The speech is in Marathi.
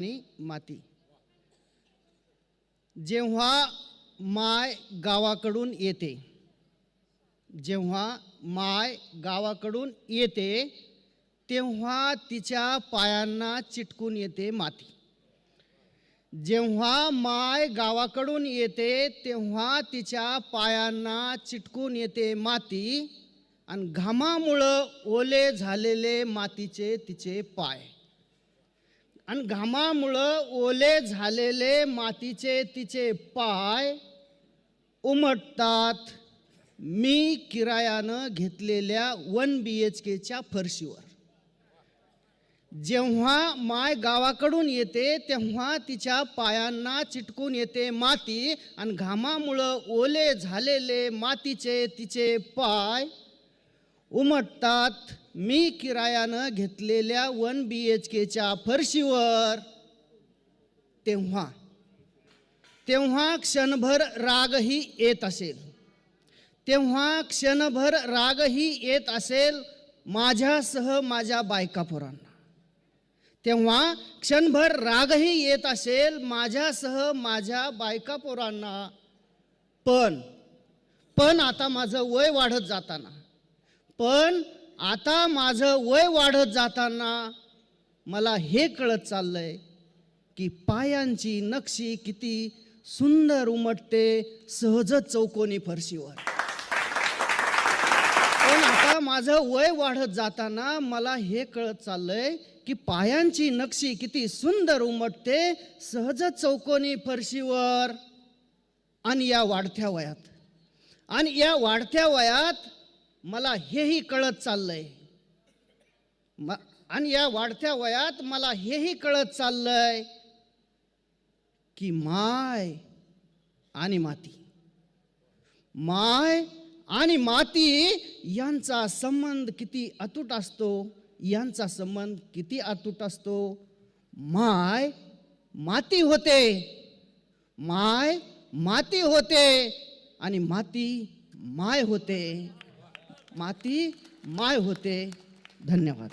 आणि माती. जेव्हा माय गावाकडून येते, जेव्हा माय गावाकडून येते तेव्हा तिच्या पायांना चिटकून येते माती. जेव्हा माय गावाकडून येते तेव्हा तिच्या पायांना चिटकून येते माती आणि घामामुळं ओले झालेले मातीचे तिचे पाय आणि घामामुळं ओले झालेले मातीचे तिचे पाय उमटतात मी किरायानं घेतलेल्या 1 BHKच्या फरशीवर. जेव्हा माय गावाकडून येते तेव्हा तिच्या पायांना चिटकून येते माती आणि घामामुळं ओले झालेले मातीचे तिचे पाय उमटतात मी किरायानं घेतलेल्या 1 BHKच्या फरशीवर. तेव्हा तेव्हा क्षणभर रागही येत असेल, तेव्हा क्षणभर रागही येत असेल माझ्यासह माझ्या बायकापोरांना. तेव्हा क्षणभर रागही येत असेल माझ्यासह माझ्या बायकापोरांना. पण आता माझं वय वाढत जाताना, पण आता माझं वय वाढत जाताना मला हे कळत चाललंय की पायांची नक्षी किती सुंदर उमटते सहजच चौकोनी फरशीवर. पण आता माझं वय वाढत जाताना मला हे कळत चाललंय की पायांची नक्षी किती सुंदर उमटते सहजच चौकोनी फरशीवर. आणि या वाढत्या वयात मला हेही कळत चाललंय, आणि या वाढत्या वयात मला हेही कळत चाललंय की माय आणि माती यांचा संबंध किती अतूट असतो, यांचा संबंध किती अतूट असतो. माय माती होते, माय माती होते आणि माती माय होते, माती माय होते. धन्यवाद.